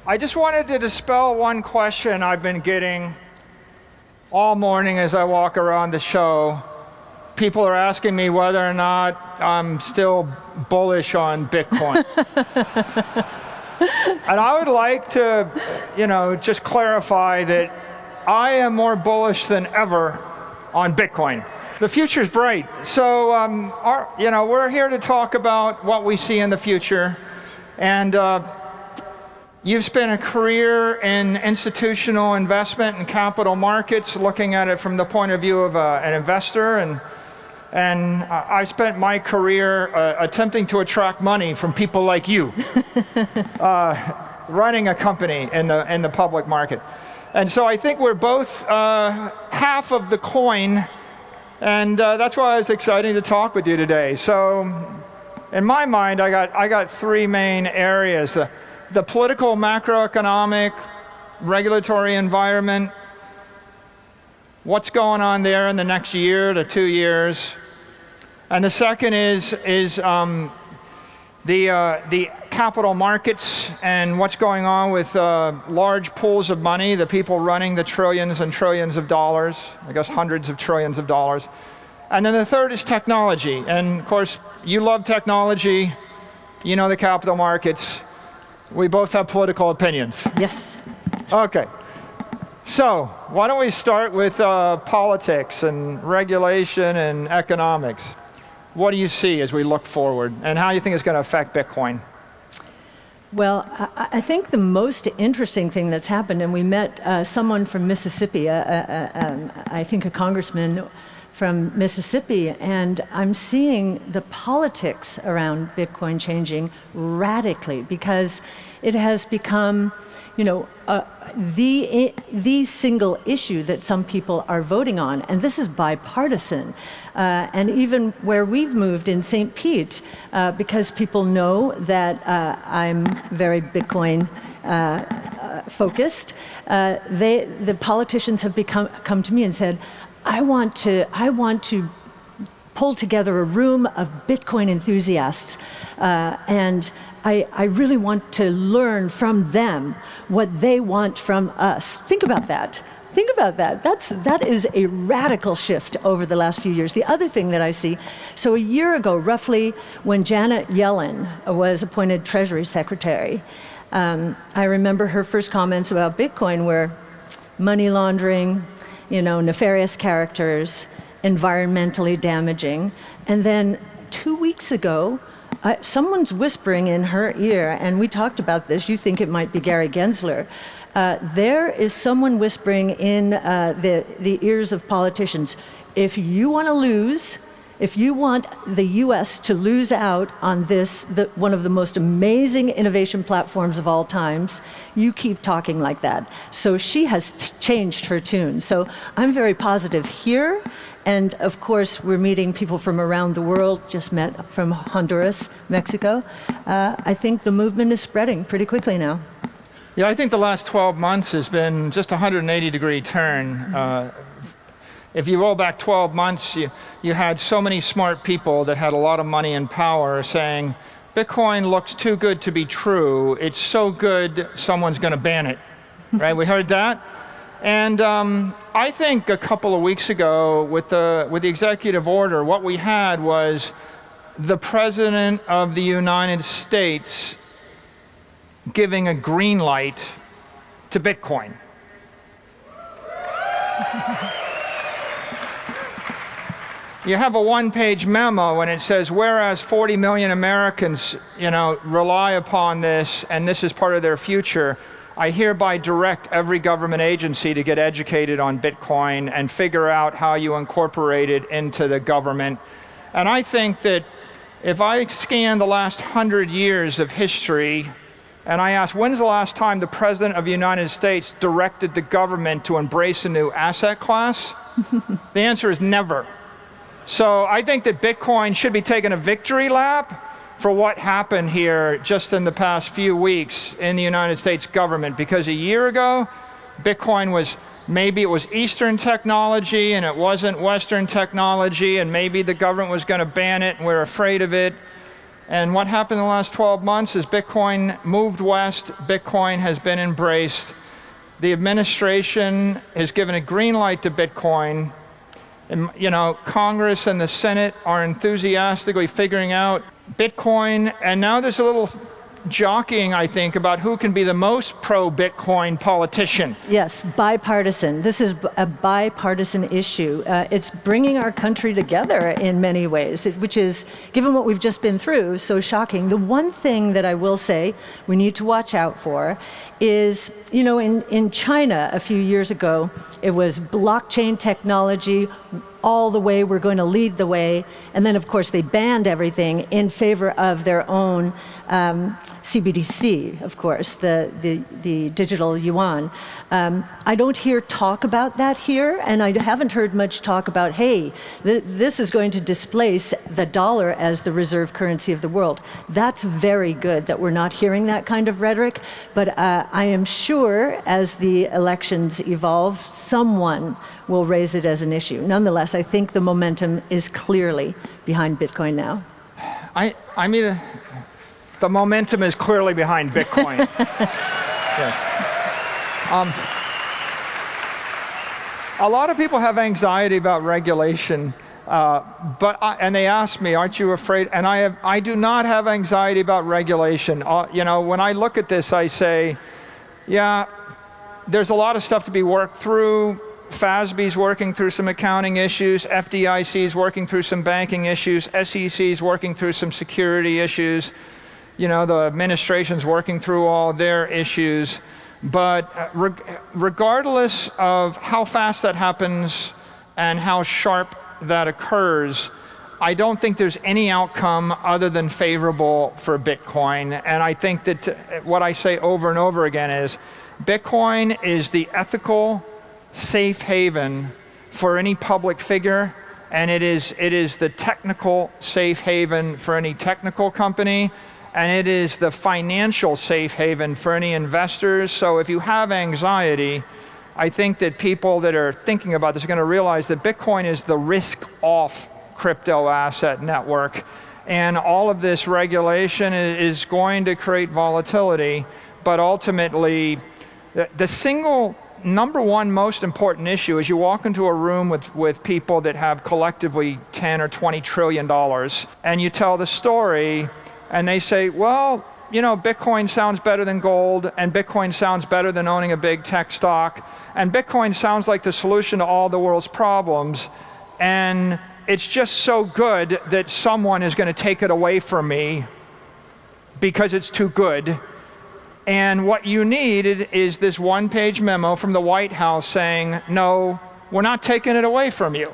I just wanted to dispel one question I've been getting all morning as I walk around the show. People are asking me whether or not I'm still bullish on Bitcoin. And I would like to, just clarify that I am more bullish than ever on Bitcoin. The future's bright. So, we're here to talk about what we see in the future. And you've spent a career in institutional investment and capital markets, looking at it from the point of view of an investor. And I spent my career attempting to attract money from people like you, running a company in the public market. And so I think we're both half of the coin, and that's why I was excited to talk with you today. So in my mind, I got three main areas. The political, macroeconomic, regulatory environment, what's going on there in the next year to 2 years. And the second is the capital markets and what's going on with large pools of money, the people running the trillions and trillions of dollars, I guess hundreds of trillions of dollars. And then the third is technology. And of course, you love technology, you know the capital markets. We both have political opinions. Yes. Okay. So why don't we start with politics and regulation and economics? What do you see as we look forward, and how do you think it's going to affect Bitcoin? Well, I think the most interesting thing that's happened, and we met someone from Mississippi, I think a congressman from Mississippi, and I'm seeing the politics around Bitcoin changing radically because it has become, the single issue that some people are voting on, and this is bipartisan. And even where we've moved in St. Pete, because people know that I'm very Bitcoin focused, the politicians have come to me and said, I want to pull together a room of Bitcoin enthusiasts, and I really want to learn from them what they want from us. Think about that. Think about that. That is a radical shift over the last few years. The other thing that I see, so a year ago, roughly, when Janet Yellen was appointed Treasury Secretary, I remember her first comments about Bitcoin were money laundering, nefarious characters, environmentally damaging. And then 2 weeks ago, someone's whispering in her ear, and we talked about this, you think it might be Gary Gensler. There is someone whispering in the ears of politicians, if you want to lose, if you want the US to lose out on this, one of the most amazing innovation platforms of all times, you keep talking like that. So she has changed her tune. So I'm very positive here. And of course, we're meeting people from around the world, just met from Honduras, Mexico. I think the movement is spreading pretty quickly now. Yeah, I think the last 12 months has been just a 180-degree turn. If you roll back 12 months, you had so many smart people that had a lot of money and power saying, Bitcoin looks too good to be true. It's so good, someone's going to ban it. Right? We heard that. And I think a couple of weeks ago, with the executive order, what we had was the President of the United States giving a green light to Bitcoin. You have a one-page memo and it says, whereas 40 million Americans, rely upon this and this is part of their future, I hereby direct every government agency to get educated on Bitcoin and figure out how you incorporate it into the government. And I think that if I scan the last 100 years of history, and I ask, when's the last time the President of the United States directed the government to embrace a new asset class? The answer is never. So I think that Bitcoin should be taking a victory lap for what happened here just in the past few weeks in the United States government. Because a year ago, Bitcoin was, maybe it was Eastern technology and it wasn't Western technology, and maybe the government was going to ban it and we're afraid of it. And what happened in the last 12 months is Bitcoin moved west, Bitcoin has been embraced. The administration has given a green light to Bitcoin. And, Congress and the Senate are enthusiastically figuring out Bitcoin, and now there's a little jockeying, I think, about who can be the most pro-Bitcoin politician. Yes, bipartisan. This is a bipartisan issue. It's bringing our country together in many ways, which is, given what we've just been through, so shocking. The one thing that I will say we need to watch out for is, in China a few years ago, it was blockchain technology all the way, we're going to lead the way. And then, of course, they banned everything in favor of their own CBDC, of course, the digital yuan. I don't hear talk about that here, and I haven't heard much talk about, hey, this is going to displace the dollar as the reserve currency of the world. That's very good that we're not hearing that kind of rhetoric, but I am sure as the elections evolve, someone will raise it as an issue. Nonetheless, I think the momentum is clearly behind Bitcoin now. I mean, the momentum is clearly behind Bitcoin. Yes. A lot of people have anxiety about regulation, and they ask me, aren't you afraid? And I do not have anxiety about regulation. When I look at this, I say, yeah, there's a lot of stuff to be worked through. FASB's working through some accounting issues, FDIC's working through some banking issues, SEC's working through some security issues, the administration's working through all their issues. But regardless of how fast that happens and how sharp that occurs, I don't think there's any outcome other than favorable for Bitcoin. And I think that what I say over and over again is, Bitcoin is the ethical safe haven for any public figure, and it is the technical safe haven for any technical company, and it is the financial safe haven for any investors. So if you have anxiety, I think that people that are thinking about this are going to realize that Bitcoin is the risk-off crypto asset network, and all of this regulation is going to create volatility, but ultimately the single number one most important issue is you walk into a room with people that have collectively 10 or 20 trillion dollars, and you tell the story, and they say, well, Bitcoin sounds better than gold, and Bitcoin sounds better than owning a big tech stock, and Bitcoin sounds like the solution to all the world's problems, and it's just so good that someone is going to take it away from me because it's too good. And what you need is this one-page memo from the White House saying, no, we're not taking it away from you.